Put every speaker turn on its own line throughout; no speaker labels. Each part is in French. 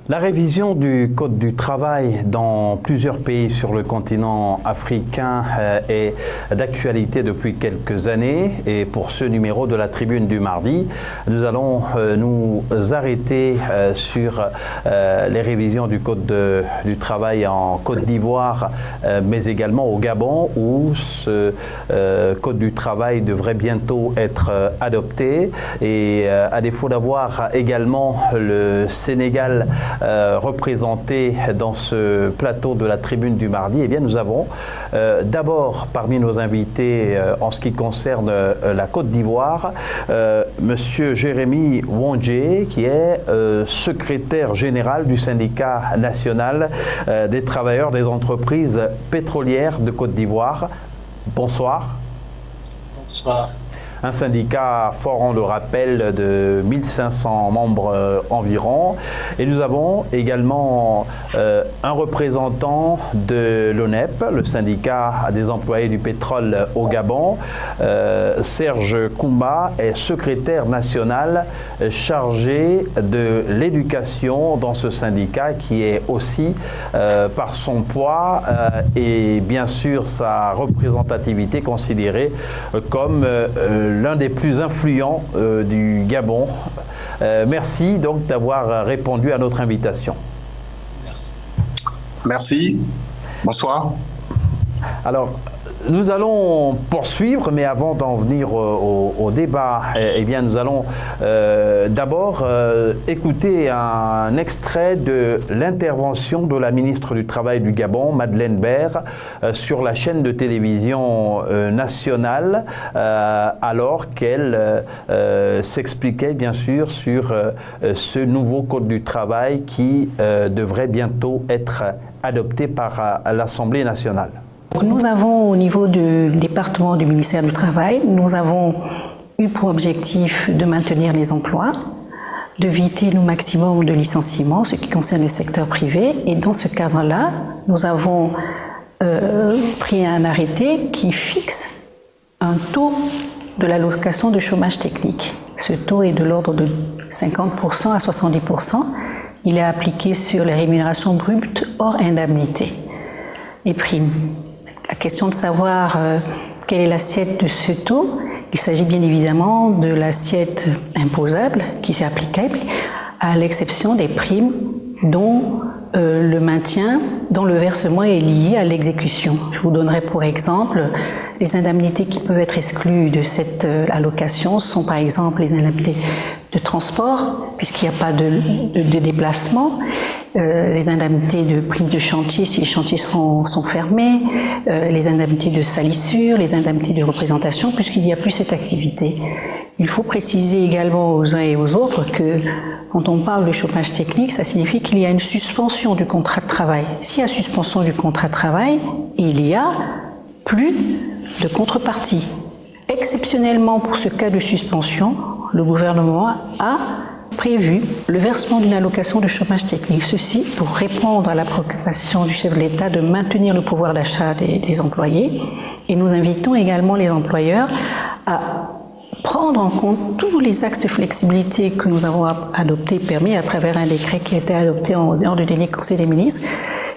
La révision du Code du travail dans plusieurs pays sur le continent africain est d'actualité depuis quelques années, et pour ce numéro de la Tribune du mardi, nous allons nous arrêter sur les révisions du Code du travail en Côte d'Ivoire, mais également au Gabon, où ce Code du travail devrait bientôt être adopté, et à défaut d'avoir également le Sénégal représenté dans ce plateau de la Tribune du mardi, eh bien nous avons d'abord parmi nos invités en ce qui concerne la Côte d'Ivoire, Monsieur Jérémy Wondje, qui est secrétaire général du syndicat national des travailleurs des entreprises pétrolières de Côte d'Ivoire. Bonsoir.
Bonsoir.
Un syndicat fort, on le rappelle, de 1500 membres environ. Et nous avons également un représentant de l'ONEP, le syndicat des employés du pétrole au Gabon. Serge Koumba est secrétaire national chargé de l'éducation dans ce syndicat, qui est aussi, par son poids et bien sûr sa représentativité, considéré comme l'un des plus influents du Gabon. Merci donc d'avoir répondu à notre invitation.
Merci. Bonsoir.
Alors, nous allons poursuivre, mais avant d'en venir au débat, eh bien, nous allons d'abord écouter un extrait de l'intervention de la ministre du Travail du Gabon, Madeleine Baire, sur la chaîne de télévision nationale, alors qu'elle s'expliquait bien sûr sur ce nouveau Code du travail qui devrait bientôt être adopté par l'Assemblée nationale.
Nous avons, au niveau du département du ministère du Travail, nous avons eu pour objectif de maintenir les emplois, d'éviter le maximum de licenciements, ce qui concerne le secteur privé. Et dans ce cadre-là, nous avons pris un arrêté qui fixe un taux de l'allocation de chômage technique. Ce taux est de l'ordre de 50% à 70%. Il est appliqué sur les rémunérations brutes hors indemnité et primes. La question de savoir quelle est l'assiette de ce taux, il s'agit bien évidemment de l'assiette imposable qui est applicable, à l'exception des primes dont le maintien dans le versement est lié à l'exécution. Je vous donnerai pour exemple les indemnités qui peuvent être exclues de cette allocation sont par exemple les indemnités de transport, puisqu'il n'y a pas de déplacement, les indemnités de primes de chantier si les chantiers sont fermés, les indemnités de salissure, les indemnités de représentation, puisqu'il n'y a plus cette activité. Il faut préciser également aux uns et aux autres que quand on parle de chômage technique, ça signifie qu'il y a une suspension du contrat de travail. S'il y a suspension du contrat de travail, il y a plus de contrepartie. Exceptionnellement, pour ce cas de suspension, le gouvernement a prévu le versement d'une allocation de chômage technique. Ceci pour répondre à la préoccupation du chef de l'État de maintenir le pouvoir d'achat des employés. Et nous invitons également les employeurs à prendre en compte tous les axes de flexibilité que nous avons adoptés, permis à travers un décret qui a été adopté en dehors du dernier Conseil des ministres,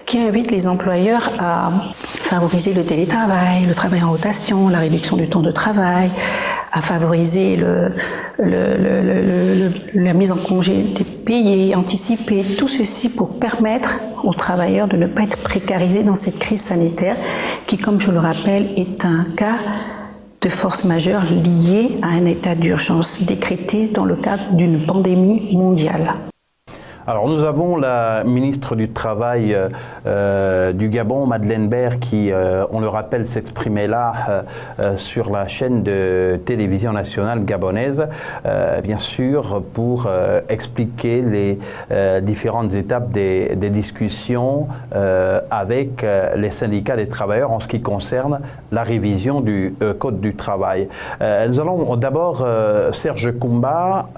qui invite les employeurs à favoriser le télétravail, le travail en rotation, la réduction du temps de travail, à favoriser la mise en congé payé, anticipée, tout ceci pour permettre aux travailleurs de ne pas être précarisés dans cette crise sanitaire qui, comme je le rappelle, est un cas de force majeure lié à un état d'urgence décrété dans le cadre d'une pandémie mondiale.
Alors nous avons la ministre du Travail du Gabon, Madeleine Baire, qui, on le rappelle, s'exprimait là sur la chaîne de télévision nationale gabonaise, bien sûr, pour expliquer les différentes étapes des discussions avec les syndicats des travailleurs en ce qui concerne la révision du Code du travail. Nous allons d'abord, Serge Koumba,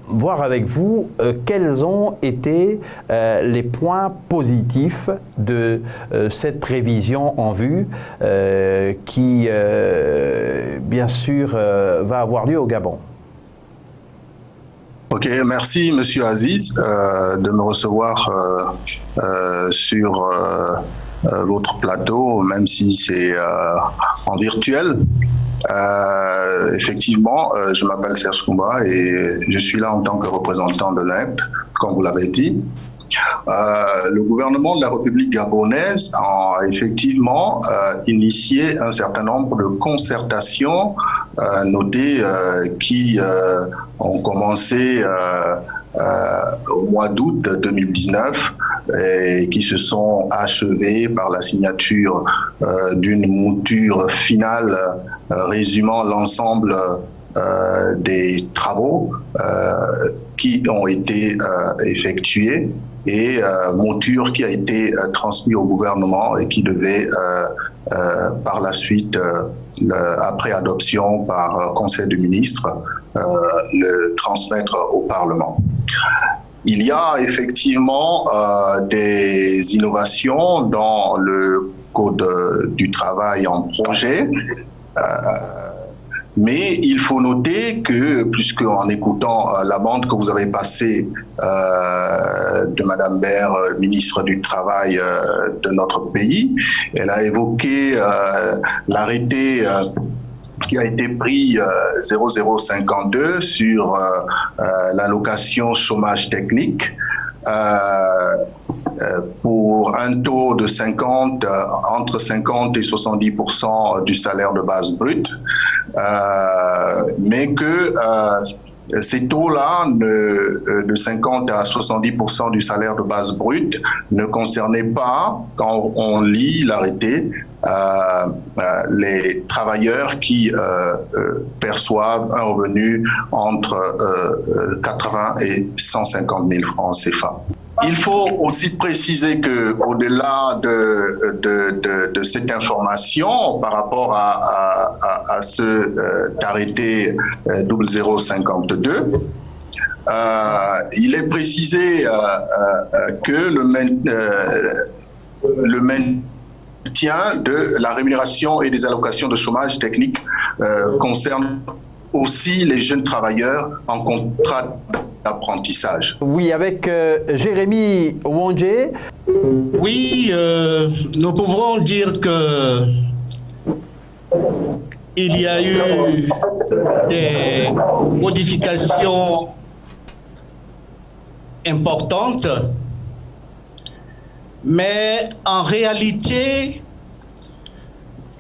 voir avec vous quels ont été les points positifs de cette révision en vue qui, bien sûr, va avoir lieu au Gabon.
Ok, merci Monsieur Aziz de me recevoir sur votre plateau, même si c'est en virtuel. Effectivement, je m'appelle Serge Koumba et je suis là en tant que représentant de l'INP, comme vous l'avez dit. Le gouvernement de la République gabonaise a effectivement initié un certain nombre de concertations notées qui ont commencé au mois d'août 2019 et qui se sont achevées par la signature d'une mouture finale résumant l'ensemble des travaux qui ont été effectués et mouture qui a été transmise au gouvernement et qui devait par la suite, après adoption par Conseil des ministres, le transmettre au Parlement. Il y a effectivement des innovations dans le Code du travail en projet. Mais il faut noter que, puisque en écoutant la bande que vous avez passée de Madame Baer, ministre du Travail de notre pays, elle a évoqué l'arrêté qui a été pris 0052 sur l'allocation chômage technique pour un taux de entre 50 et 70% du salaire de base brut, mais que ces taux-là, de 50 à 70% du salaire de base brut, ne concernaient pas, quand on lit l'arrêté, les travailleurs qui perçoivent un revenu entre 80 et 150 000 francs CFA. Il faut aussi préciser qu'au-delà de cette information par rapport à cet arrêté 0052, il est précisé que le maintien de la rémunération et des allocations de chômage technique concerne aussi les jeunes travailleurs en contrat d'apprentissage.
Oui, avec Jérémy Wandje.
Oui, nous pouvons dire que il y a eu des modifications importantes, mais en réalité,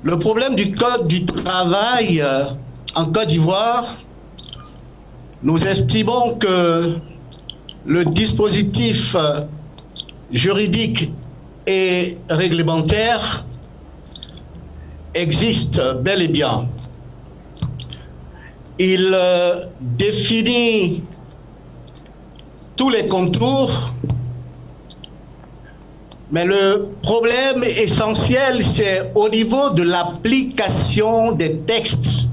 le problème du Code du travail en Côte d'Ivoire, nous estimons que le dispositif juridique et réglementaire existe bel et bien. Il définit tous les contours, mais le problème essentiel, c'est au niveau de l'application des textes,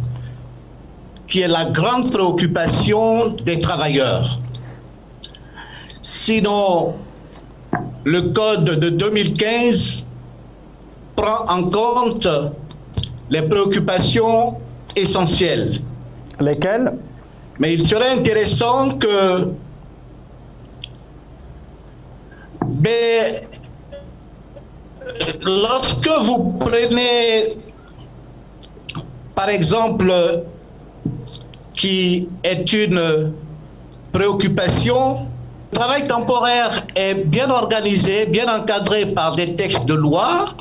qui est la grande préoccupation des travailleurs. Sinon, le Code de 2015 prend en compte les préoccupations essentielles.
Lesquelles?
Mais il serait intéressant que lorsque vous prenez, par exemple, qui est une préoccupation, le travail temporaire est bien organisé, bien encadré par des textes de loi,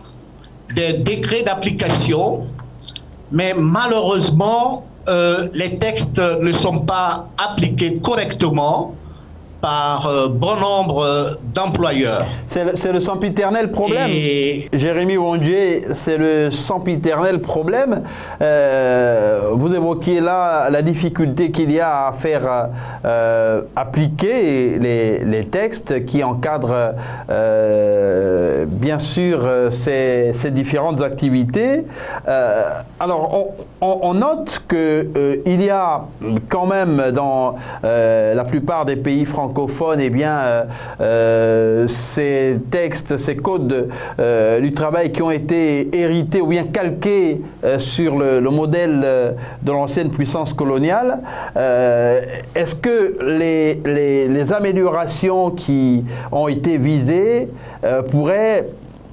des décrets d'application, mais malheureusement, les textes ne sont pas appliqués correctement par bon nombre d'employeurs.
C'est le sempiternel problème. Jérémy Wandje, c'est le sempiternel problème. Vous évoquiez là la difficulté qu'il y a à faire appliquer les textes qui encadrent bien sûr ces différentes activités. Alors, on note qu'il y a quand même dans la plupart des pays francophones, eh bien, ces textes, ces codes du travail qui ont été hérités ou bien calqués sur le modèle de l'ancienne puissance coloniale. Est-ce que les améliorations qui ont été visées pourraient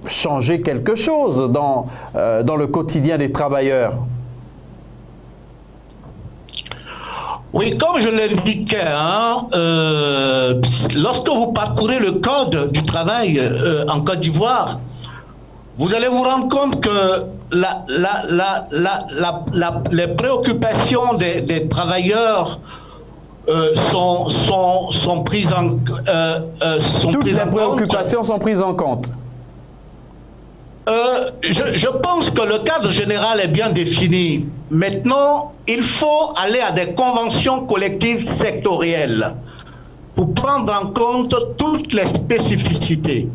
changer quelque chose dans le quotidien des travailleurs?
Oui, comme je l'indiquais, lorsque vous parcourez le code du travail en Côte d'Ivoire, vous allez vous rendre compte que les préoccupations des travailleurs sont prises en compte.
Toutes les préoccupations sont prises en compte.
Je pense que le cadre général est bien défini. Maintenant, il faut aller à des conventions collectives sectorielles pour prendre en compte toutes les spécificités.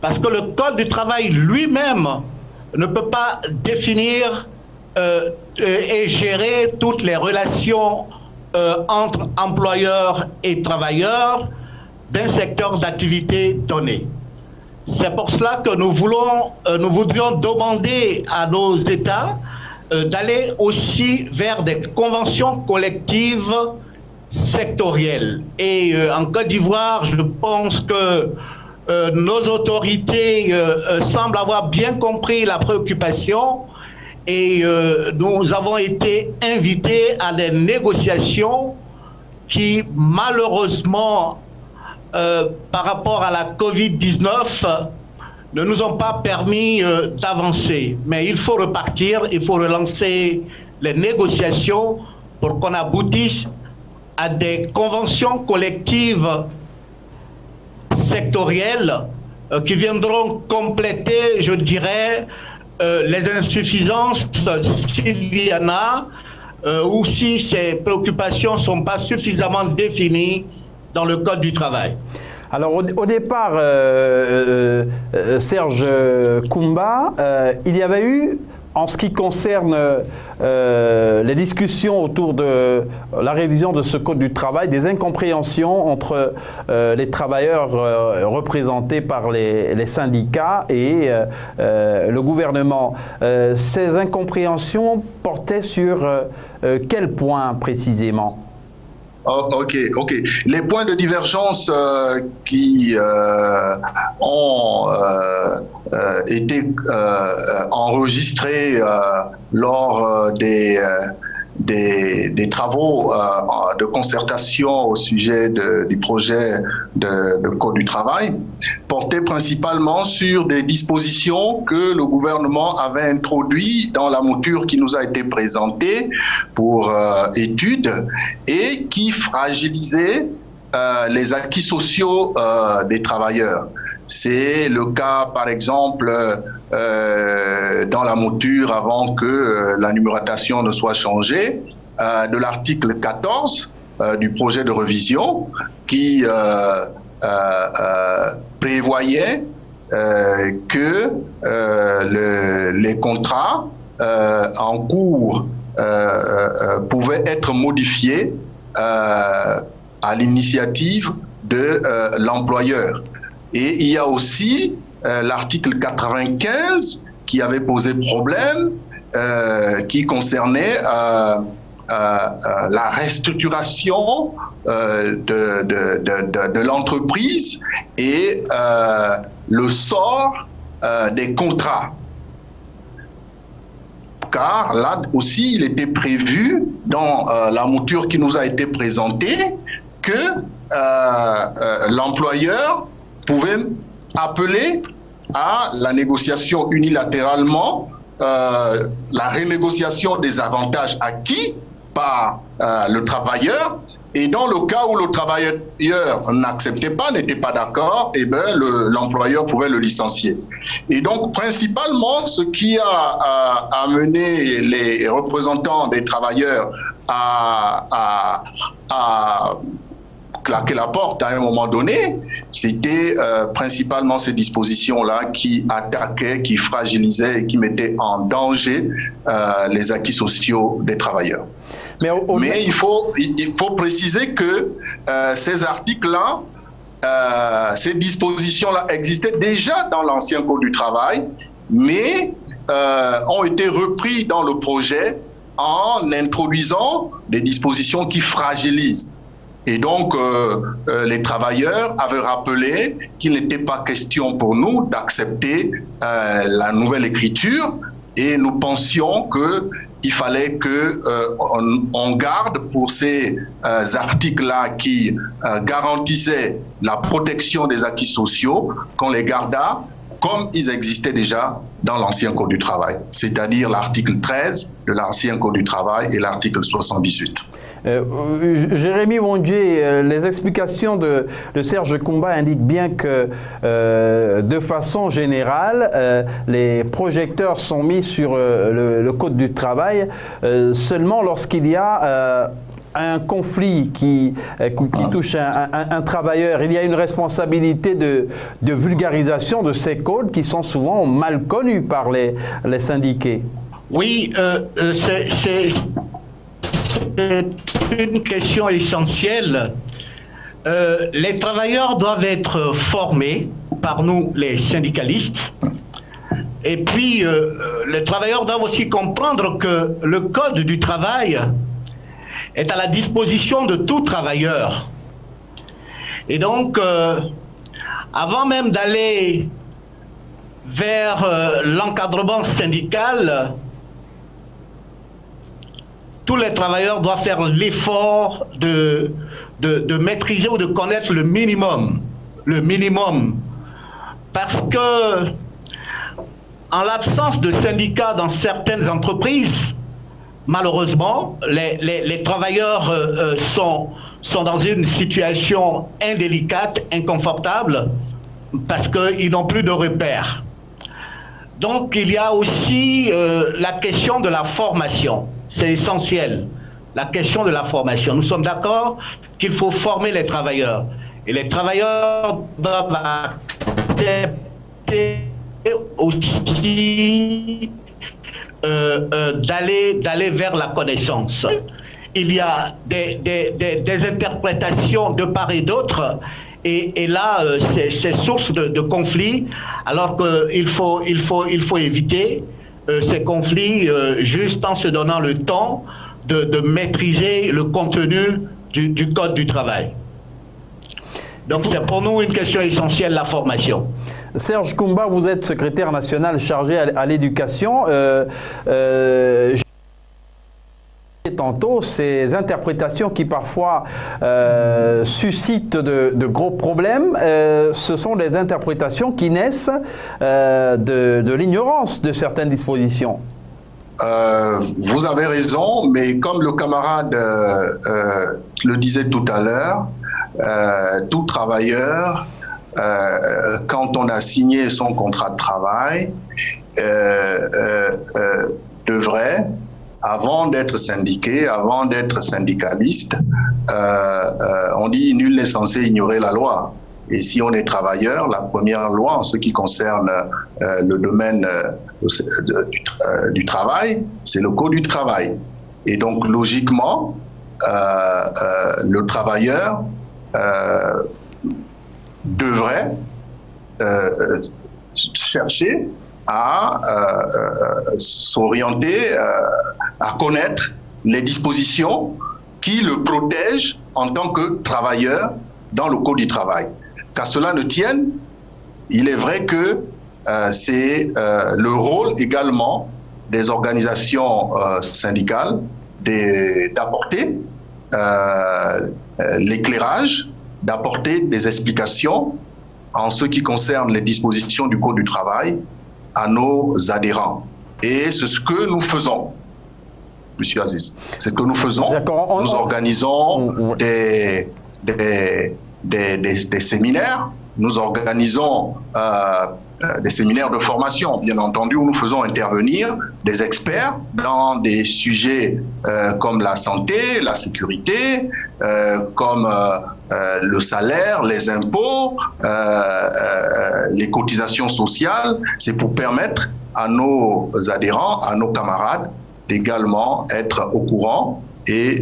Parce que le Code du travail lui-même ne peut pas définir et gérer toutes les relations entre employeurs et travailleurs d'un secteur d'activité donné. C'est pour cela que nous voudrions demander à nos États d'aller aussi vers des conventions collectives sectorielles. Et en Côte d'Ivoire, je pense que nos autorités semblent avoir bien compris la préoccupation et nous avons été invités à des négociations qui, malheureusement, par rapport à la Covid-19, ne nous ont pas permis d'avancer. Mais il faut repartir, il faut relancer les négociations pour qu'on aboutisse à des conventions collectives sectorielles qui viendront compléter, je dirais, les insuffisances, s'il y en a, ou si ces préoccupations ne sont pas suffisamment définies dans le Code du travail.
Alors au départ, Serge Koumba, il y avait eu, en ce qui concerne les discussions autour de la révision de ce Code du travail, des incompréhensions entre les travailleurs représentés par les syndicats et le gouvernement. Ces incompréhensions portaient sur quel point précisément ?
Oh, ok. Les points de divergence qui ont été enregistrés lors des travaux de concertation au sujet du projet de Code du travail portaient principalement sur des dispositions que le gouvernement avait introduites dans la mouture qui nous a été présentée pour étude et qui fragilisaient les acquis sociaux des travailleurs. C'est le cas, par exemple, dans la mouture, avant que la numérotation ne soit changée, de l'article 14 du projet de révision qui prévoyait que les contrats en cours pouvaient être modifiés à l'initiative de l'employeur. Et il y a aussi l'article 95 qui avait posé problème, qui concernait la restructuration de l'entreprise et le sort des contrats. Car là aussi, il était prévu dans la mouture qui nous a été présentée que l'employeur pouvait appeler à la négociation unilatéralement, la renégociation des avantages acquis par le travailleur. Et dans le cas où le travailleur n'acceptait pas, n'était pas d'accord, eh bien, l'employeur pouvait le licencier. Et donc, principalement, ce qui a amené les représentants des travailleurs à claqué la porte à un moment donné, c'était principalement ces dispositions-là qui attaquaient, qui fragilisaient et qui mettaient en danger les acquis sociaux des travailleurs. Mais il faut préciser que ces articles-là, ces dispositions-là existaient déjà dans l'ancien Code du travail, mais ont été repris dans le projet en introduisant des dispositions qui fragilisent. Et donc, les travailleurs avaient rappelé qu'il n'était pas question pour nous d'accepter la nouvelle écriture, et nous pensions qu'il fallait qu'on garde pour ces articles-là qui garantissaient la protection des acquis sociaux, qu'on les gardât comme ils existaient déjà dans l'ancien Code du travail, c'est-à-dire l'article 13 de l'ancien Code du travail et l'article 78.
Jérémy Wondje, les explications de Serge Koumba indiquent bien que, de façon générale, les projecteurs sont mis sur le Code du travail seulement lorsqu'il y a un conflit qui touche un travailleur. Il y a une responsabilité de vulgarisation de ces codes qui sont souvent mal connus par les syndiqués.
Oui, c'est une question essentielle. Les travailleurs doivent être formés par nous, les syndicalistes. Et puis, les travailleurs doivent aussi comprendre que le Code du travail est à la disposition de tout travailleur. Et donc, avant même d'aller vers l'encadrement syndical, tous les travailleurs doivent faire l'effort de maîtriser ou de connaître le minimum. Le minimum. Parce que, en l'absence de syndicats dans certaines entreprises, malheureusement, les travailleurs sont dans une situation indélicate, inconfortable, parce qu'ils n'ont plus de repères. Donc, il y a aussi la question de la formation. C'est essentiel, la question de la formation. Nous sommes d'accord qu'il faut former les travailleurs. Et les travailleurs doivent accepter aussi d'aller vers la connaissance. Il y a des interprétations de part et d'autre, et là, c'est source de conflits, alors qu'il faut éviter ces conflits juste en se donnant le temps de maîtriser le contenu du Code du travail. Donc c'est pour nous une question essentielle, la formation.
Serge Koumba, vous êtes secrétaire national chargé à l'éducation. Tantôt, ces interprétations qui parfois suscitent de gros problèmes, ce sont des interprétations qui naissent de l'ignorance de certaines dispositions.
Vous avez raison, mais comme le camarade le disait tout à l'heure, tout travailleur, quand on a signé son contrat de travail, devrait, avant d'être syndiqué, avant d'être syndicaliste, on dit nul n'est censé ignorer la loi. Et si on est travailleur, la première loi en ce qui concerne le domaine du travail, c'est le Code du travail. Et donc logiquement, le travailleur devrait chercher à s'orienter, à connaître les dispositions qui le protègent en tant que travailleur dans le Code du travail. Qu'à cela ne tienne, il est vrai que c'est le rôle également des organisations syndicales d'apporter l'éclairage, d'apporter des explications en ce qui concerne les dispositions du Code du travail à nos adhérents. Et c'est ce que nous faisons, Monsieur Aziz. C'est ce que nous faisons. Nous organisons des séminaires, nous organisons des séminaires de formation, bien entendu, où nous faisons intervenir des experts dans des sujets comme la santé, la sécurité, comme le salaire, les impôts, les cotisations sociales. C'est pour permettre à nos adhérents, à nos camarades, d'également être au courant et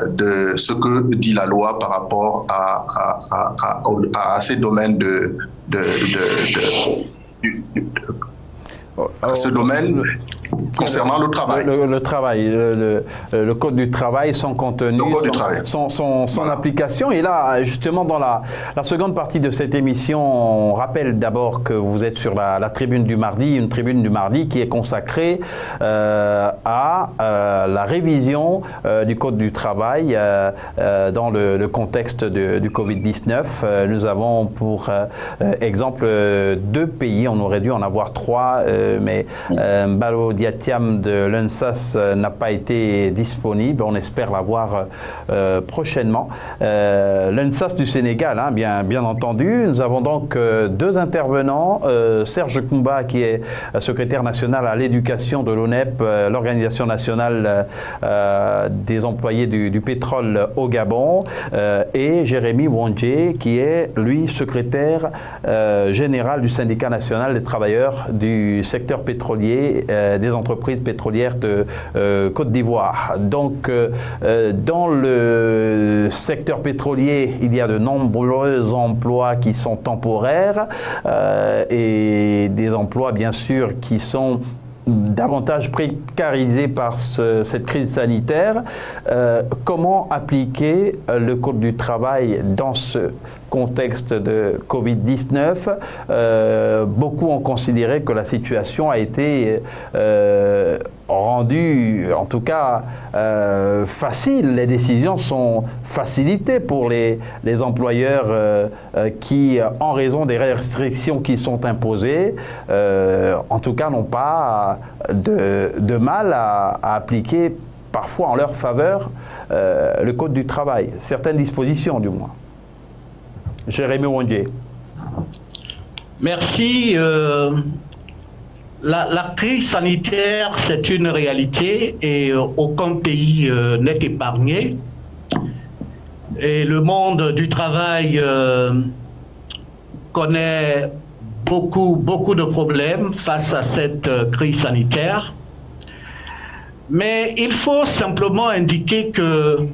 de ce que dit la loi par rapport à ces domaines à ce domaine concernant le travail.
Le travail, le Code du travail, son contenu, son application. Et là, justement, dans la seconde partie de cette émission, on rappelle d'abord que vous êtes sur la tribune du mardi, une tribune du mardi qui est consacrée à la révision du Code du travail dans le contexte du Covid-19. Nous avons pour exemple 2 pays, on aurait dû en avoir 3, mais Mbalo Diatiam de l'UNSAS n'a pas été disponible. On espère l'avoir prochainement. L'UNSAS du Sénégal, hein, bien entendu. Nous avons donc 2 intervenants. Serge Koumba, qui est secrétaire national à l'éducation de l'ONEP, l'Organisation nationale des employés du pétrole au Gabon, et Jérémy Wondje, qui est, lui, secrétaire général du syndicat national des travailleurs du secteur pétrolier des entreprises pétrolières de Côte d'Ivoire. Donc, dans le secteur pétrolier, il y a de nombreux emplois qui sont temporaires et des emplois, bien sûr, qui sont davantage précarisés par cette crise sanitaire. Comment appliquer le Code du travail dans ce contexte de Covid-19? Beaucoup ont considéré que la situation a été rendue, en tout cas, facile. Les décisions sont facilitées pour les employeurs qui, en raison des restrictions qui sont imposées, en tout cas, n'ont pas de mal à appliquer, parfois en leur faveur, le Code du travail, certaines dispositions du moins. Jérémy Wondje.
Merci. La crise sanitaire, c'est une réalité et aucun pays n'est épargné. Et le monde du travail connaît beaucoup de problèmes face à cette crise sanitaire. Mais il faut simplement indiquer que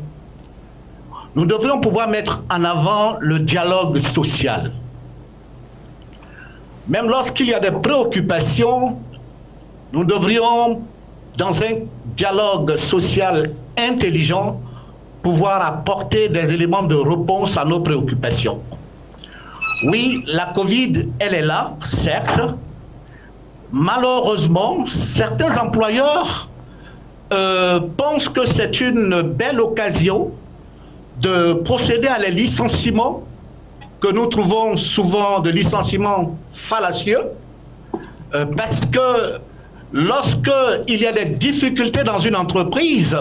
nous devrions pouvoir mettre en avant le dialogue social. Même lorsqu'il y a des préoccupations, nous devrions, dans un dialogue social intelligent, pouvoir apporter des éléments de réponse à nos préoccupations. Oui, la Covid, elle est là, certes. Malheureusement, certains employeurs pensent que c'est une belle occasion de procéder à les licenciements que nous trouvons souvent de licenciements fallacieux, parce que lorsqu'il y a des difficultés dans une entreprise,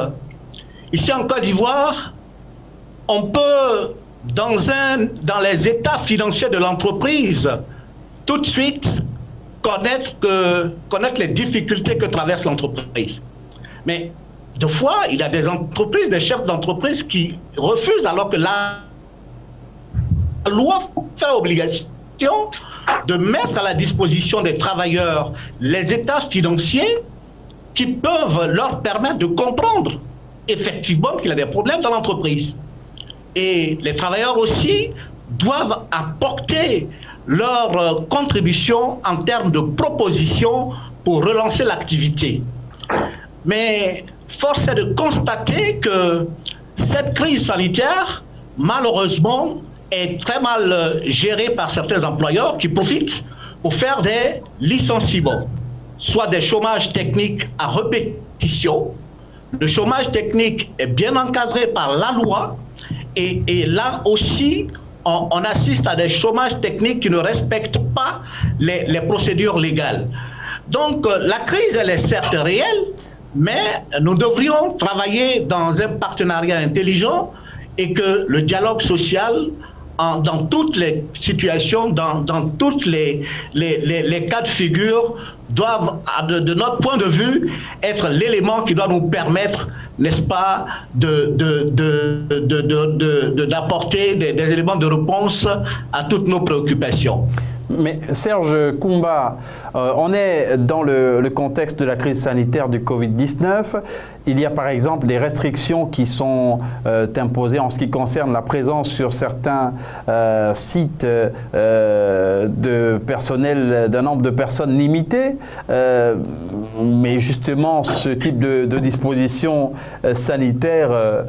ici en Côte d'Ivoire, on peut, dans les états financiers de l'entreprise, tout de suite connaître les difficultés que traverse l'entreprise. Mais deux fois, il y a des entreprises, des chefs d'entreprise qui refusent alors que la loi fait obligation de mettre à la disposition des travailleurs les états financiers qui peuvent leur permettre de comprendre effectivement qu'il y a des problèmes dans l'entreprise. Et les travailleurs aussi doivent apporter leur contribution en termes de propositions pour relancer l'activité. Mais force est de constater que cette crise sanitaire, malheureusement, est très mal gérée par certains employeurs qui profitent pour faire des licenciements, soit des chômages techniques à répétition. Le chômage technique est bien encadré par la loi et là aussi, on assiste à des chômages techniques qui ne respectent pas les procédures légales. Donc, la crise, elle est certes réelle, mais nous devrions travailler dans un partenariat intelligent et que le dialogue social dans toutes les situations, dans toutes les cas de figure, doivent, de notre point de vue, être l'élément qui doit nous permettre, n'est-ce pas, d'apporter des éléments de réponse à toutes nos préoccupations.
Mais Serge Koumba, on est dans le contexte de la crise sanitaire du Covid-19. Il y a par exemple des restrictions qui sont imposées en ce qui concerne la présence sur certains sites de personnel, d'un nombre de personnes limité. Mais justement, ce type de dispositions sanitaires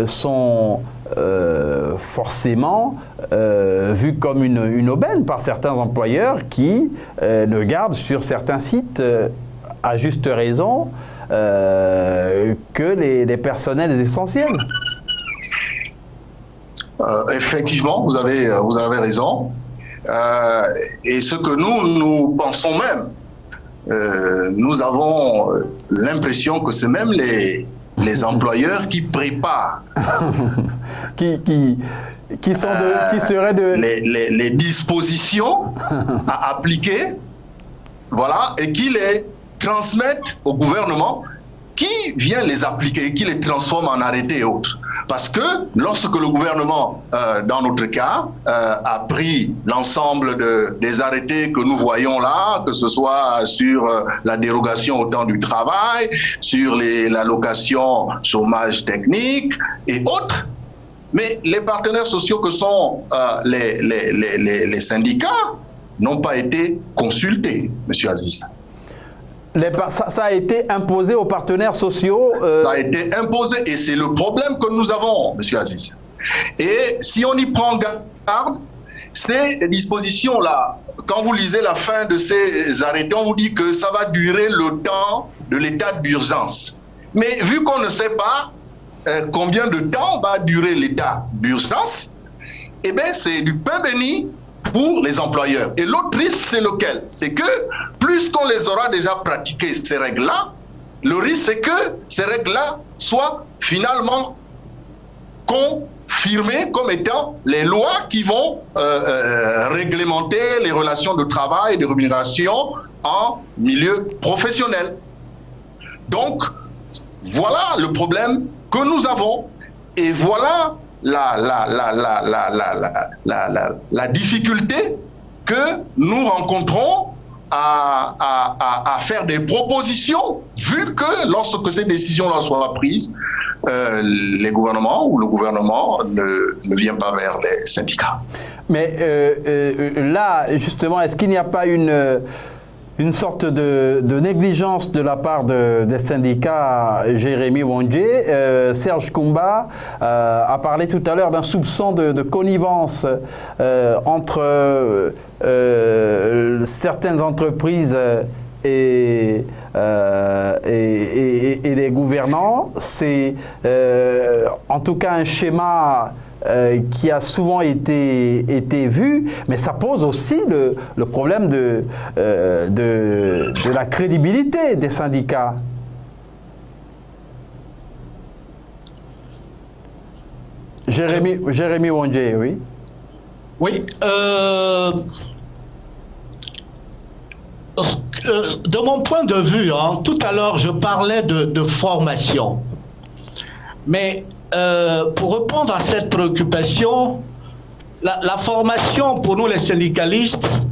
sont forcément vu comme une aubaine par certains employeurs qui ne gardent sur certains sites, à juste raison, que les personnels essentiels.
Effectivement, vous avez raison. Et ce que nous pensons même, nous avons l'impression que c'est même les employeurs qui préparent
qui seraient
les dispositions à appliquer, voilà, et qui les transmettent au gouvernement, qui vient les appliquer, qui les transforme en arrêtés et autres. Parce que lorsque le gouvernement, dans notre cas, a pris l'ensemble des arrêtés que nous voyons là, que ce soit sur la dérogation au temps du travail, sur l'allocation chômage technique et autres, mais les partenaires sociaux que sont les syndicats n'ont pas été consultés, M. Aziz.
Ça a été imposé aux partenaires sociaux.
Ça a été imposé et c'est le problème que nous avons, M. Aziz. Et si on y prend garde, ces dispositions-là, quand vous lisez la fin de ces arrêtés, on vous dit que ça va durer le temps de l'état d'urgence. Mais vu qu'on ne sait pas combien de temps va durer l'état d'urgence, eh bien c'est du pain béni pour les employeurs. Et l'autre risque, c'est lequel? C'est que plus qu'on les aura déjà pratiqué ces règles-là, le risque, c'est que ces règles-là soient finalement confirmées comme étant les lois qui vont réglementer les relations de travail et de rémunération en milieu professionnel. Donc, voilà le problème que nous avons et voilà la difficulté que nous rencontrons à faire des propositions, vu que lorsque ces décisions-là soient prises, les gouvernements ou le gouvernement ne vient pas vers les syndicats.
Mais là, justement, est-ce qu'il n'y a pas une sorte de négligence de la part des syndicats? Jérémy Wondje, Serge Koumba a parlé tout à l'heure d'un soupçon de connivence entre certaines entreprises et les gouvernants. C'est en tout cas un schéma qui a souvent été vu, mais ça pose aussi le problème de la crédibilité des syndicats. Jérémy Wondje, oui.
Oui. De mon point de vue, tout à l'heure, je parlais de formation. Mais pour répondre à cette préoccupation, la formation pour nous les syndicalistes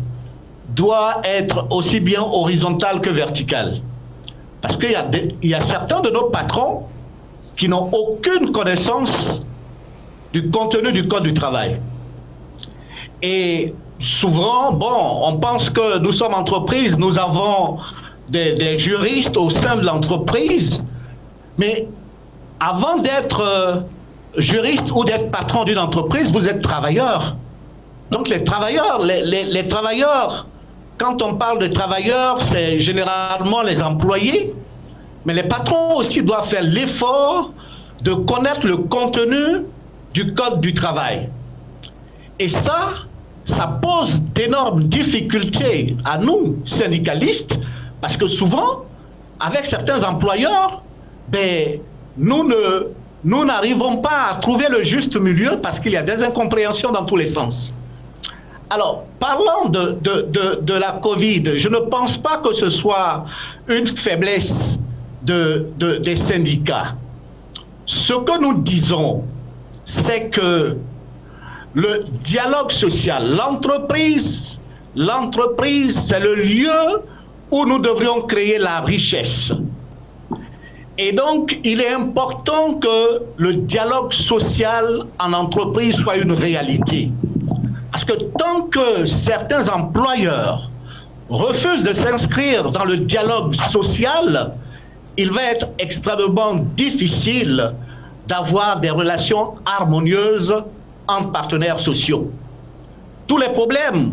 doit être aussi bien horizontale que verticale. Parce qu'il y a certains de nos patrons qui n'ont aucune connaissance du contenu du Code du travail. Et souvent, on pense que nous sommes entreprise, nous avons des juristes au sein de l'entreprise, mais avant d'être juriste ou d'être patron d'une entreprise, vous êtes travailleur. Donc les travailleurs, les travailleurs, quand on parle de travailleurs, c'est généralement les employés, mais les patrons aussi doivent faire l'effort de connaître le contenu du Code du travail. Et ça pose d'énormes difficultés à nous, syndicalistes, parce que souvent, avec certains employeurs, nous nous n'arrivons pas à trouver le juste milieu parce qu'il y a des incompréhensions dans tous les sens. Alors, parlant de la Covid, je ne pense pas que ce soit une faiblesse des syndicats. Ce que nous disons, c'est que le dialogue social, l'entreprise, c'est le lieu où nous devrions créer la richesse. Et donc, il est important que le dialogue social en entreprise soit une réalité. Parce que tant que certains employeurs refusent de s'inscrire dans le dialogue social, il va être extrêmement difficile d'avoir des relations harmonieuses entre partenaires sociaux. Tous les problèmes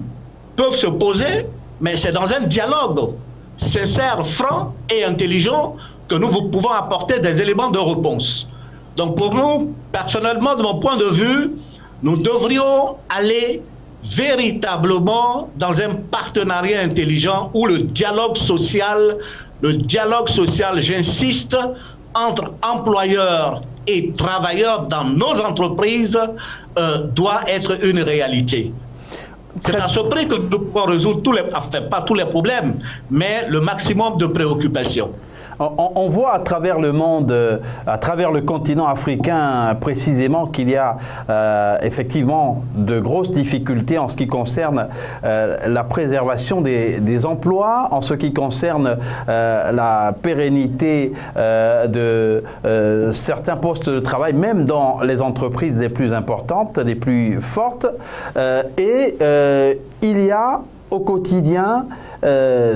peuvent se poser, mais c'est dans un dialogue sincère, franc et intelligent que nous pouvons apporter des éléments de réponse. Donc pour nous, personnellement, de mon point de vue, nous devrions aller véritablement dans un partenariat intelligent où le dialogue social, j'insiste, entre employeurs et travailleurs dans nos entreprises doit être une réalité. C'est à ce prix que nous pouvons résoudre pas tous les problèmes, mais le maximum de préoccupations.
On voit à travers le monde, à travers le continent africain précisément qu'il y a effectivement de grosses difficultés en ce qui concerne la préservation des emplois, en ce qui concerne la pérennité de certains postes de travail, même dans les entreprises les plus importantes, les plus fortes. Et il y a au quotidien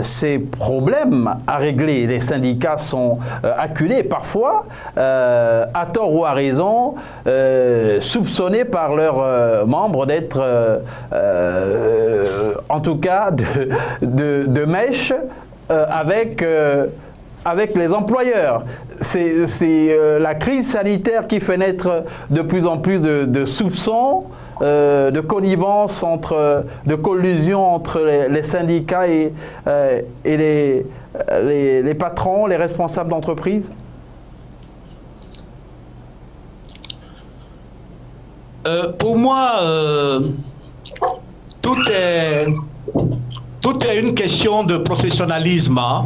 ces problèmes à régler. Les syndicats sont acculés parfois, à tort ou à raison, soupçonnés par leurs membres d'être, en tout cas, de mèche avec les employeurs. C'est la crise sanitaire qui fait naître de plus en plus de soupçons, de connivence, de collusion entre les syndicats et les patrons, les responsables d'entreprise?
Pour moi, tout est une question de professionnalisme. Hein.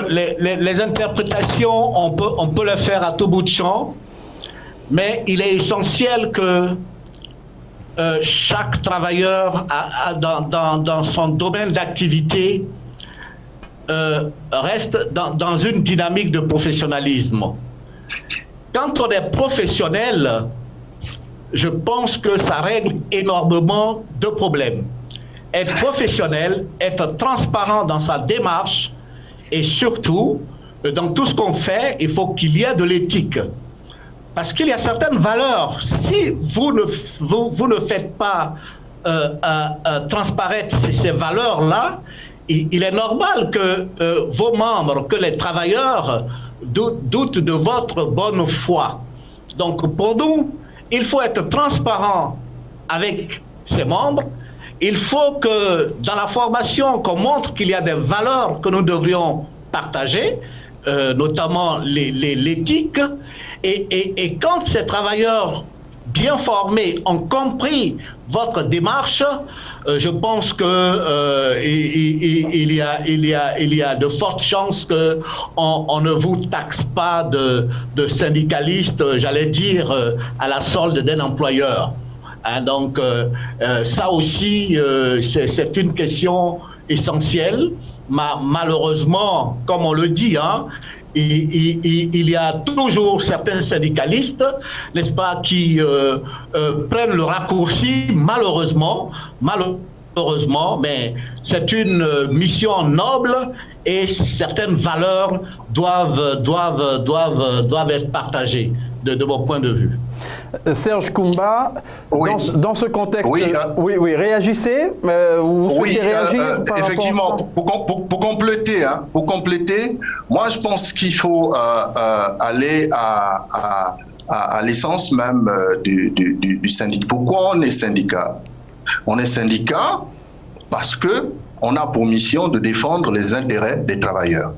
Les interprétations, on peut les faire à tout bout de champ. Mais il est essentiel que chaque travailleur dans son domaine d'activité reste dans une dynamique de professionnalisme. Quand on est professionnel, je pense que ça règle énormément de problèmes. Être professionnel, être transparent dans sa démarche et surtout, dans tout ce qu'on fait, il faut qu'il y ait de l'éthique. Parce qu'il y a certaines valeurs. Si vous ne faites pas transparaître ces valeurs-là, il est normal que vos membres, que les travailleurs doutent de votre bonne foi. Donc pour nous, il faut être transparent avec ses membres. Il faut que dans la formation, qu'on montre qu'il y a des valeurs que nous devrions partager, notamment l'éthique. Et quand ces travailleurs bien formés ont compris votre démarche, je pense que il y a de fortes chances qu'on ne vous taxe pas de syndicaliste, j'allais dire, à la solde d'un employeur. Hein, donc ça aussi, c'est une question essentielle. Malheureusement, comme on le dit, hein, il y a toujours certains syndicalistes, n'est-ce pas, qui prennent le raccourci, malheureusement, mais c'est une mission noble et certaines valeurs doivent être partagées de mon point de vue.
Serge Koumba, oui. Dans ce contexte, oui, réagissez. Vous souhaitez réagir par
effectivement, pour compléter, moi je pense qu'il faut aller à l'essence même du syndicat. Pourquoi on est syndicat? On est syndicat parce qu'on a pour mission de défendre les intérêts des travailleurs.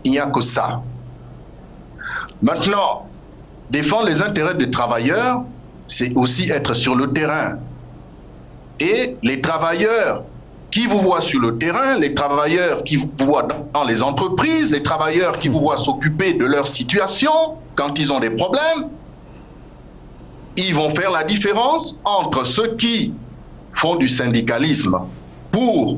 Il n'y a que ça. Maintenant, défendre les intérêts des travailleurs, c'est aussi être sur le terrain. Et les travailleurs qui vous voient sur le terrain, les travailleurs qui vous voient dans les entreprises, les travailleurs qui vous voient s'occuper de leur situation quand ils ont des problèmes, ils vont faire la différence entre ceux qui font du syndicalisme pour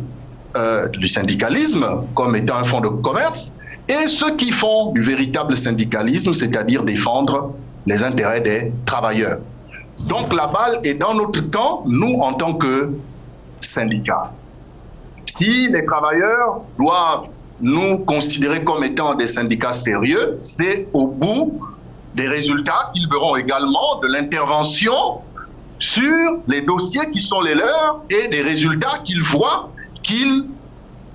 du syndicalisme comme étant un fonds de commerce et ceux qui font du véritable syndicalisme, c'est-à-dire défendre les intérêts des travailleurs. Donc la balle est dans notre camp, nous en tant que syndicats. Si les travailleurs doivent nous considérer comme étant des syndicats sérieux, c'est au bout des résultats qu'ils verront également de l'intervention sur les dossiers qui sont les leurs et des résultats qu'ils voient qu'ils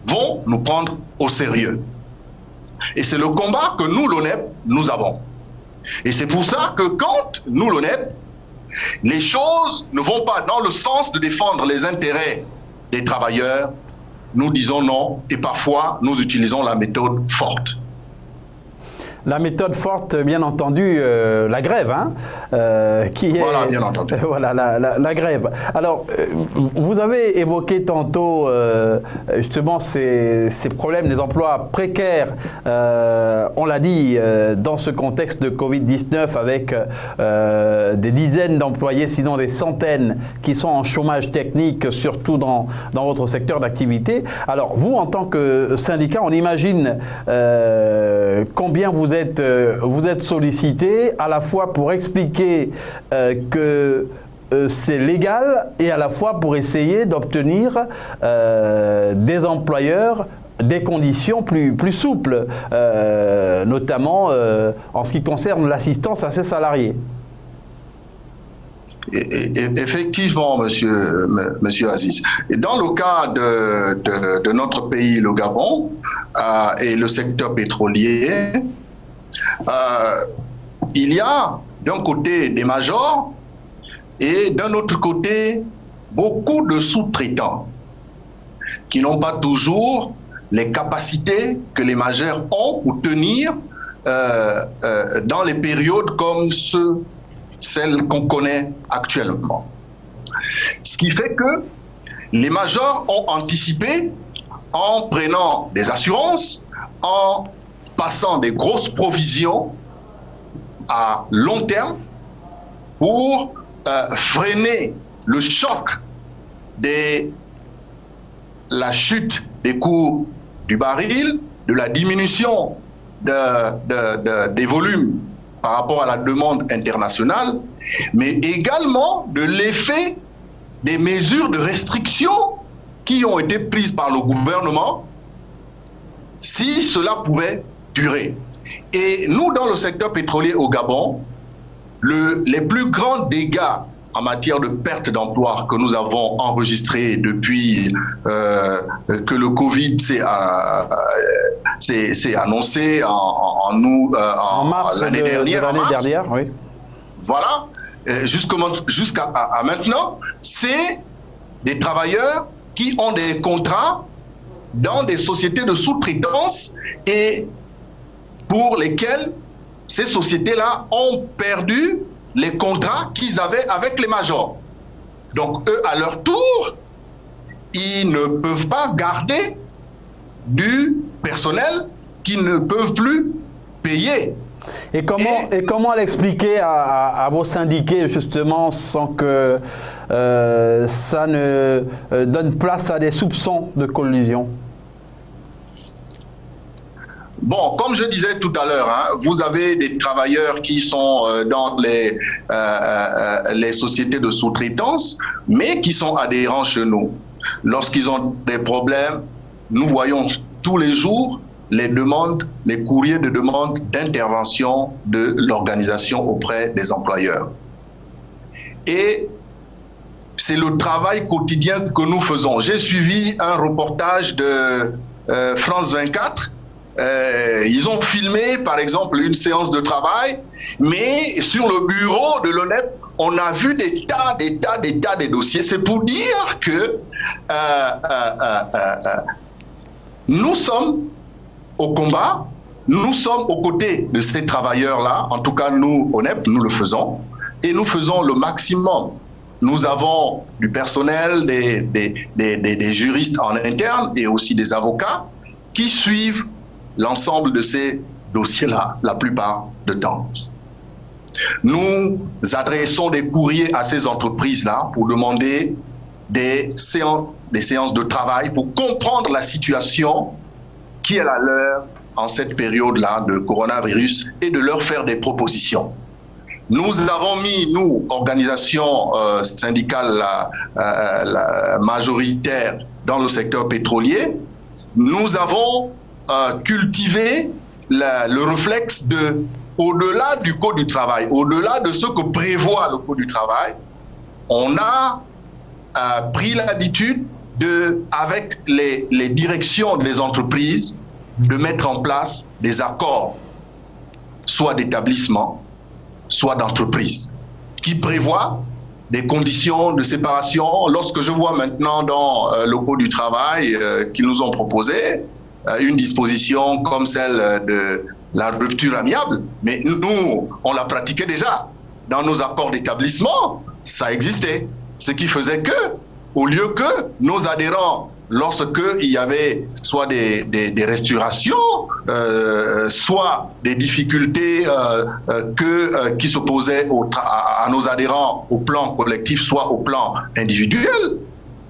vont nous prendre au sérieux. Et c'est le combat que nous, l'ONEP, nous avons. Et c'est pour ça que quand nous, l'ONEP, les choses ne vont pas dans le sens de défendre les intérêts des travailleurs, nous disons non et parfois nous utilisons la méthode forte.
La méthode forte, bien entendu, la grève, hein, qui est...
Voilà, bien entendu.
Voilà, la grève. Alors, vous avez évoqué tantôt, justement, ces problèmes des emplois précaires, on l'a dit, dans ce contexte de Covid-19, avec des dizaines d'employés, sinon des centaines, qui sont en chômage technique, surtout dans votre secteur d'activité. Alors, vous, en tant que syndicat, on imagine combien vous êtes sollicité à la fois pour expliquer que c'est légal et à la fois pour essayer d'obtenir des employeurs des conditions plus souples, notamment en ce qui concerne l'assistance à ces salariés.
Effectivement, monsieur Aziz. Et dans le cas de notre pays, le Gabon, et le secteur pétrolier, il y a d'un côté des majors et d'un autre côté beaucoup de sous-traitants qui n'ont pas toujours les capacités que les majors ont pour tenir dans les périodes comme celles qu'on connaît actuellement. Ce qui fait que les majors ont anticipé en prenant des assurances, en passant des grosses provisions à long terme pour freiner le choc de la chute des cours du baril, de la diminution des volumes par rapport à la demande internationale, mais également de l'effet des mesures de restriction qui ont été prises par le gouvernement, si cela pouvait durer. Et nous, dans le secteur pétrolier au Gabon, les plus grands dégâts en matière de perte d'emploi que nous avons enregistrés depuis que le Covid s'est annoncé en
mars
l'année dernière.
Oui.
Voilà, jusqu'à maintenant, c'est des travailleurs qui ont des contrats dans des sociétés de sous-traitance et pour lesquels ces sociétés-là ont perdu les contrats qu'ils avaient avec les majors. Donc, eux, à leur tour, ils ne peuvent pas garder du personnel qu'ils ne peuvent plus payer.
Et comment l'expliquer à vos syndiqués, justement, sans que ça ne donne place à des soupçons de collusion?
Bon, comme je disais tout à l'heure, hein, vous avez des travailleurs qui sont dans les sociétés de sous-traitance, mais qui sont adhérents chez nous. Lorsqu'ils ont des problèmes, nous voyons tous les jours les demandes, les courriers de demande d'intervention de l'organisation auprès des employeurs. Et c'est le travail quotidien que nous faisons. J'ai suivi un reportage de France 24. Ils ont filmé, par exemple, une séance de travail, mais sur le bureau de l'ONEP, on a vu des tas de dossiers. C'est pour dire que nous sommes au combat Nous sommes aux côtés de ces travailleurs-là, en tout cas nous, ONEP, nous le faisons, et nous faisons le maximum. Nous avons du personnel, des juristes en interne et aussi des avocats qui suivent l'ensemble de ces dossiers-là la plupart du temps. Nous adressons des courriers à ces entreprises-là pour demander des séances de travail pour comprendre la situation qui est la leur en cette période-là de coronavirus et de leur faire des propositions. Nous avons mis, nous, organisations syndicales majoritaires dans le secteur pétrolier, nous avons cultivé le réflexe de, au-delà du Code du travail, au-delà de ce que prévoit le Code du travail, on a pris l'habitude avec les directions des entreprises, de mettre en place des accords, soit d'établissement, soit d'entreprise, qui prévoient des conditions de séparation. Lorsque je vois maintenant dans le Code du travail qu'ils nous ont proposé, une disposition comme celle de la rupture amiable, mais nous, on l'a pratiqué déjà. Dans nos accords d'établissement, ça existait. Ce qui faisait que, au lieu que nos adhérents, lorsqu'il y avait soit des restaurations, soit des difficultés qui s'opposaient à nos adhérents au plan collectif, soit au plan individuel,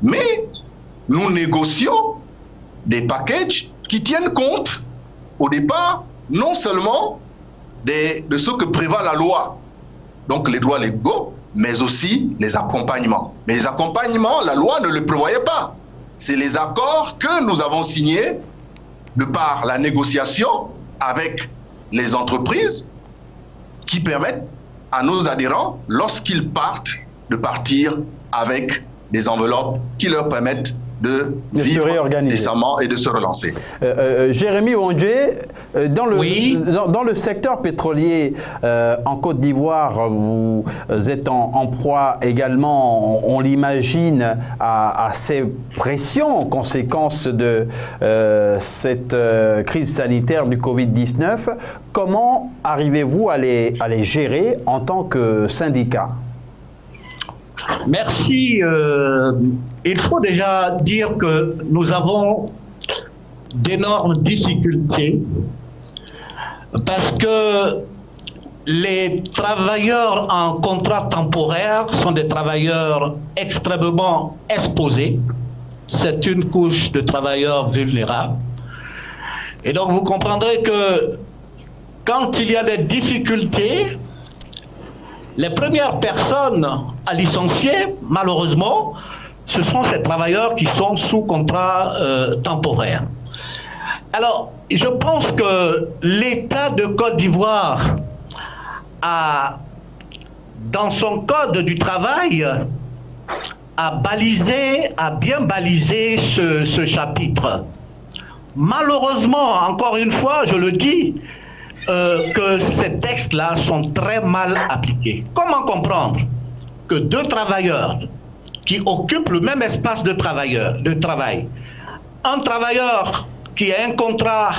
mais nous négocions des packages qui tiennent compte, au départ, non seulement de ce que prévoit la loi, donc les droits légaux, mais aussi les accompagnements. Mais les accompagnements, la loi ne le prévoyait pas. C'est les accords que nous avons signés de par la négociation avec les entreprises qui permettent à nos adhérents, lorsqu'ils partent, de partir avec des enveloppes qui leur permettent de vivre décemment et de se relancer.
Jérémy Wondje, dans le secteur pétrolier en Côte d'Ivoire, vous êtes en proie également, on l'imagine, à ces pressions, conséquences de cette crise sanitaire du Covid-19. Comment arrivez-vous à les gérer en tant que syndicat ?
Merci. Il faut déjà dire que nous avons d'énormes difficultés parce que les travailleurs en contrat temporaire sont des travailleurs extrêmement exposés. C'est une couche de travailleurs vulnérables. Et donc vous comprendrez que quand il y a des difficultés, les premières personnes à licencier, malheureusement, ce sont ces travailleurs qui sont sous contrat temporaire. Alors, je pense que l'État de Côte d'Ivoire a, dans son code du travail, a bien balisé ce chapitre. Malheureusement, encore une fois, je le dis, que ces textes-là sont très mal appliqués. Comment comprendre que deux travailleurs qui occupent le même espace de travail, un travailleur qui a un contrat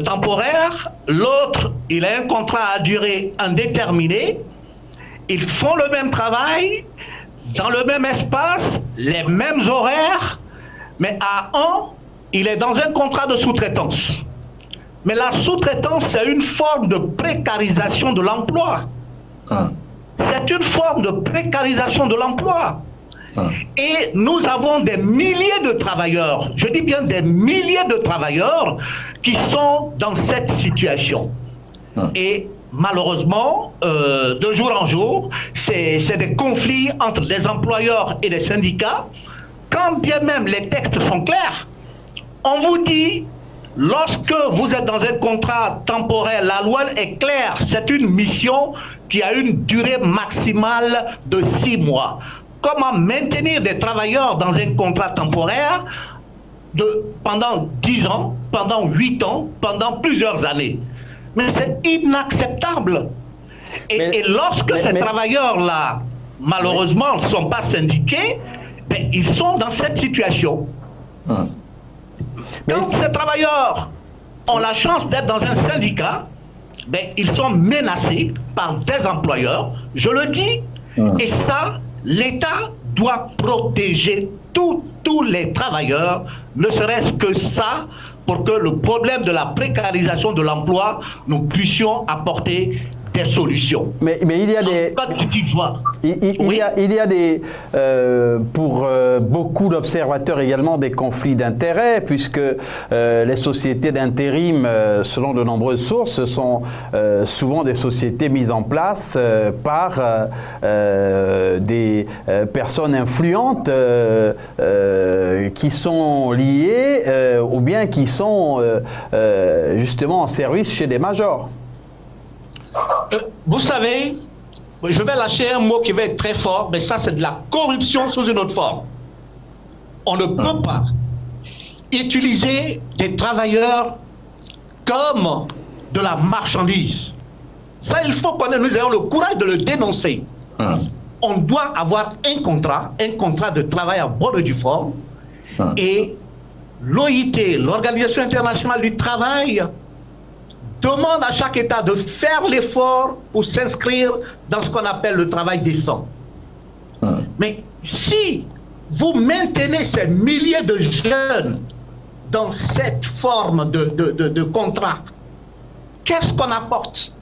temporaire, l'autre, il a un contrat à durée indéterminée, ils font le même travail, dans le même espace, les mêmes horaires, mais à un, il est dans un contrat de sous-traitance. Mais la sous-traitance, c'est une forme de précarisation de l'emploi. C'est une forme de précarisation de l'emploi. Et nous avons des milliers de travailleurs, je dis bien des milliers de travailleurs qui sont dans cette situation. Et malheureusement, de jour en jour, c'est des conflits entre les employeurs et les syndicats. Quand bien même les textes sont clairs, on vous dit, lorsque vous êtes dans un contrat temporaire, la loi est claire, c'est une mission qui a une durée maximale de 6 mois. Comment maintenir des travailleurs dans un contrat temporaire pendant 10 ans, pendant 8 ans, pendant plusieurs années? Mais c'est inacceptable. Et lorsque ces travailleurs-là, malheureusement, ne sont pas syndiqués, ben, ils sont dans cette situation. Quand ces travailleurs ont la chance d'être dans un syndicat, ben, ils sont menacés par des employeurs, je le dis, et ça, l'État doit protéger tous les travailleurs, ne serait-ce que ça, pour que le problème de la précarisation de l'emploi, nous puissions apporter des solutions.
Mais il y a des... Il y a des, pour beaucoup d'observateurs également, des conflits d'intérêts, puisque les sociétés d'intérim, selon de nombreuses sources, sont souvent des sociétés mises en place par des personnes influentes qui sont liées ou bien qui sont justement en service chez des majors.
Vous savez, je vais lâcher un mot qui va être très fort, mais ça c'est de la corruption sous une autre forme. On ne peut pas utiliser des travailleurs comme de la marchandise. Ça, il faut que nous ayons le courage de le dénoncer. On doit avoir un contrat de travail à bonne et due forme. Et l'OIT, l'Organisation internationale du travail, demande à chaque État de faire l'effort pour s'inscrire dans ce qu'on appelle le travail décent. Mais si vous maintenez ces milliers de jeunes dans cette forme de contrat, qu'est-ce qu'on apporte?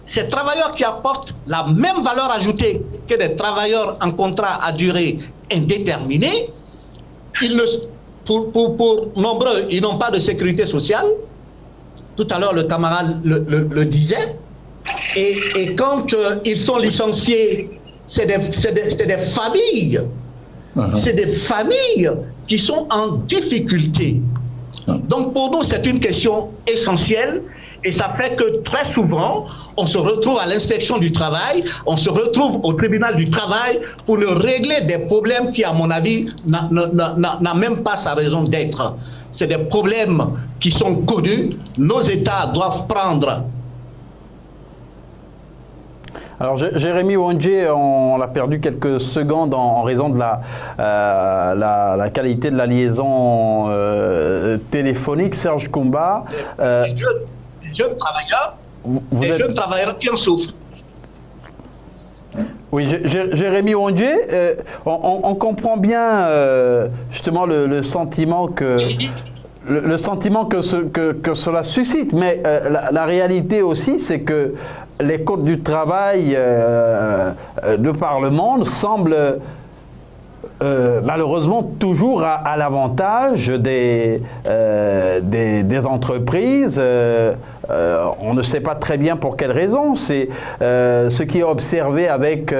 Ces travailleurs qui apportent la même valeur ajoutée que des travailleurs en contrat à durée indéterminée, pour nombreux, ils n'ont pas de sécurité sociale. Tout à l'heure, le camarade le disait. Et quand ils sont licenciés, c'est des familles. C'est des familles qui sont en difficulté. Donc pour nous, c'est une question essentielle. Et ça fait que très souvent, on se retrouve à l'inspection du travail, on se retrouve au tribunal du travail pour ne régler des problèmes qui, à mon avis, n'a même pas sa raison d'être. C'est des problèmes qui sont connus. Nos États doivent prendre.
Alors, Jérémy Wondje, on l'a perdu quelques secondes en raison de la qualité de la liaison téléphonique. Serge Koumba.
Les jeunes travailleurs, jeunes travailleurs qui en souffrent.
Oui, Jérémy Wondje, on comprend bien justement le sentiment que cela suscite, mais la réalité aussi, c'est que les codes du travail de par le monde semblent malheureusement toujours à l'avantage des entreprises. On ne sait pas très bien pour quelles raisons. C'est ce qui est observé avec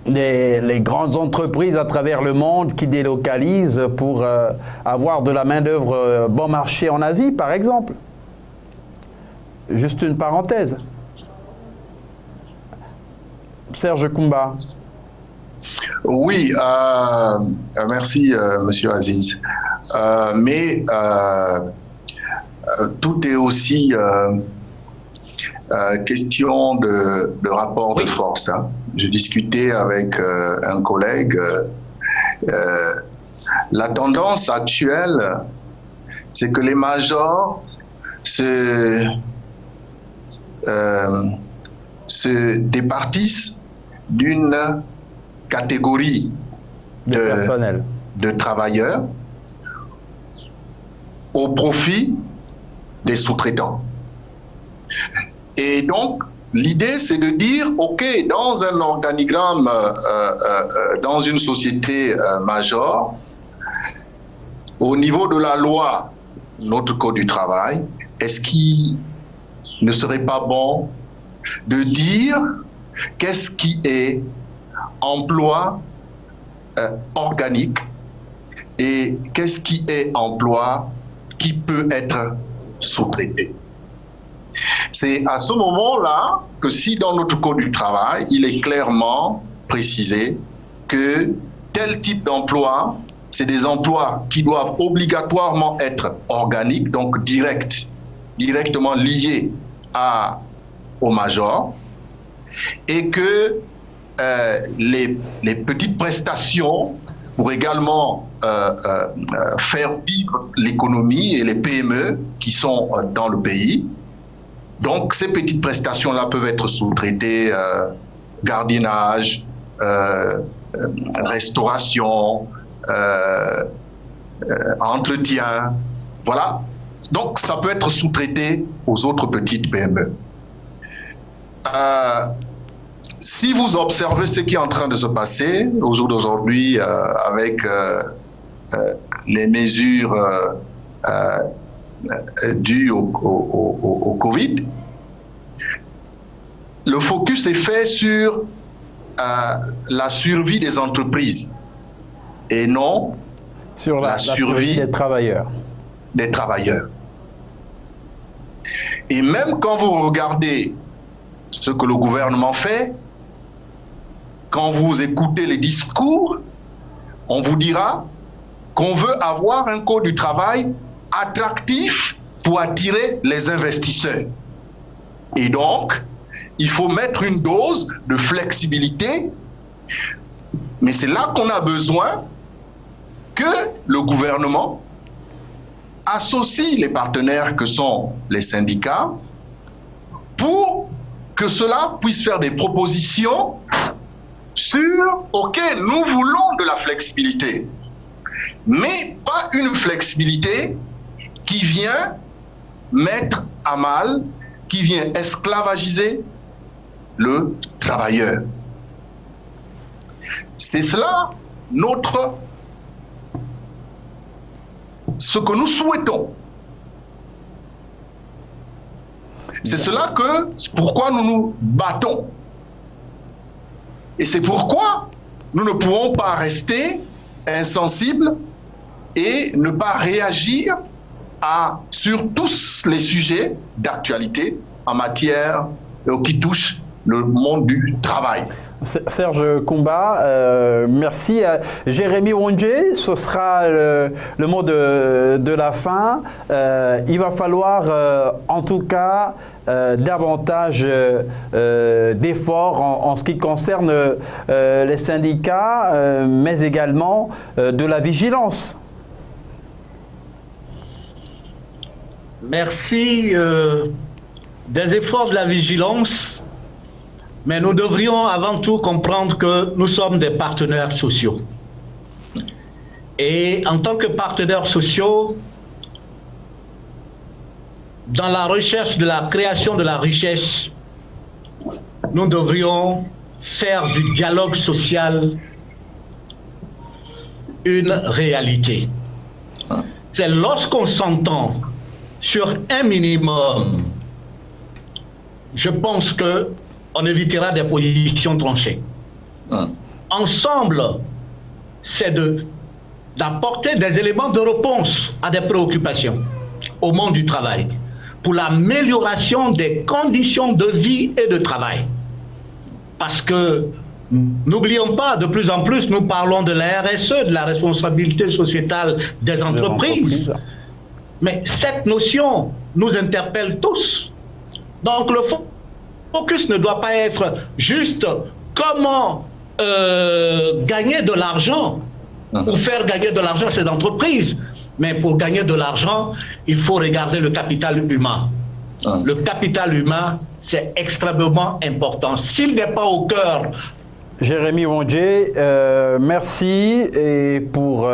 les grandes entreprises à travers le monde qui délocalisent pour avoir de la main-d'œuvre bon marché en Asie, par exemple. Juste une parenthèse. Serge Koumba.
Oui, merci, Monsieur Aziz. Mais tout est aussi question de rapport de force. Hein. Je discutais avec un collègue. La tendance actuelle, c'est que les majors se départissent d'une catégorie de travailleurs au profit des sous-traitants. Et donc, l'idée, c'est de dire, OK, dans un organigramme, dans une société major, au niveau de la loi, notre Code du travail, est-ce qu'il ne serait pas bon de dire qu'est-ce qui est emploi organique et qu'est-ce qui est emploi qui peut être sous-traité. C'est à ce moment-là que si dans notre Code du travail, il est clairement précisé que tel type d'emploi, c'est des emplois qui doivent obligatoirement être organiques, donc directement liés au major, et que les petites prestations pour également faire vivre l'économie et les PME qui sont dans le pays. Donc, ces petites prestations-là peuvent être sous-traitées, gardiennage, restauration, entretien, voilà. Donc, ça peut être sous-traité aux autres petites PME. Si vous observez ce qui est en train de se passer au jour d'aujourd'hui avec les mesures dues au Covid, le focus est fait sur la survie des entreprises et non
sur la survie des travailleurs.
Et même quand vous regardez ce que le gouvernement fait, quand vous écoutez les discours, on vous dira qu'on veut avoir un code du travail attractif pour attirer les investisseurs. Et donc, il faut mettre une dose de flexibilité, mais c'est là qu'on a besoin que le gouvernement associe les partenaires que sont les syndicats pour que cela puisse faire des propositions OK, nous voulons de la flexibilité, mais pas une flexibilité qui vient mettre à mal, qui vient esclavagiser le travailleur. C'est cela ce que nous souhaitons. C'est pourquoi nous nous battons. Et c'est pourquoi nous ne pouvons pas rester insensibles et ne pas réagir sur tous les sujets d'actualité en matière qui touchent le monde du travail.
Serge Koumba, merci. Jérémy Wondje, ce sera le mot de la fin. Il va falloir en tout cas davantage d'efforts en ce qui concerne les syndicats, mais également de la vigilance.
Merci. Des efforts de la vigilance, mais nous devrions avant tout comprendre que nous sommes des partenaires sociaux. Et en tant que partenaires sociaux, dans la recherche de la création de la richesse, nous devrions faire du dialogue social une réalité. C'est lorsqu'on s'entend sur un minimum, je pense qu'on évitera des positions tranchées. Ensemble, c'est d'apporter des éléments de réponse à des préoccupations au monde du travail, pour l'amélioration des conditions de vie et de travail. Parce que, n'oublions pas, de plus en plus, nous parlons de la RSE, de la responsabilité sociétale des entreprises. Mais cette notion nous interpelle tous. Donc le focus ne doit pas être juste comment gagner de l'argent ou faire gagner de l'argent à ces entreprises. Mais pour gagner de l'argent, il faut regarder le capital humain. Le capital humain, c'est extrêmement important. S'il n'est pas au cœur...
Jérémy Wondje, merci. Et pour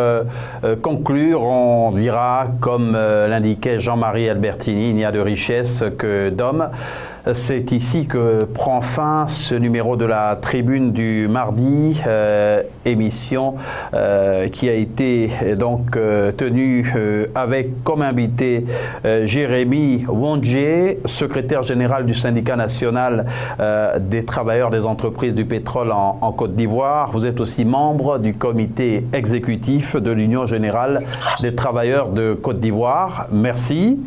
conclure, on dira, comme l'indiquait Jean-Marie Albertini, il n'y a de richesse que d'hommes. C'est ici que prend fin ce numéro de la Tribune du mardi, émission qui a été donc tenue avec comme invité Jérémy Wondje, secrétaire général du syndicat national des travailleurs des entreprises du pétrole en Côte d'Ivoire. Vous êtes aussi membre du comité exécutif de l'Union générale des travailleurs de Côte d'Ivoire. Merci.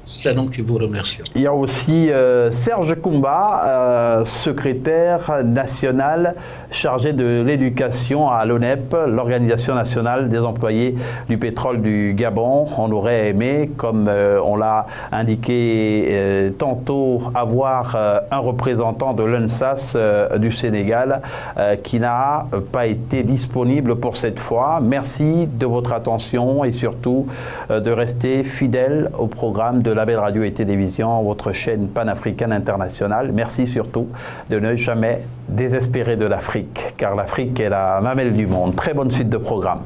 C'est nous qui vous remercions.
Il y a aussi Serge Koumba, secrétaire national chargé de l'éducation à l'ONEP, l'Organisation nationale des employés du pétrole du Gabon. On aurait aimé, comme on l'a indiqué tantôt, avoir un représentant de l'UNSAS du Sénégal qui n'a pas été disponible pour cette fois. Merci de votre attention et surtout de rester fidèle au programme de Label Radio et Télévision, votre chaîne panafricaine internationale. Merci surtout de ne jamais désespérer de l'Afrique, car l'Afrique est la mamelle du monde. Très bonne suite de programme.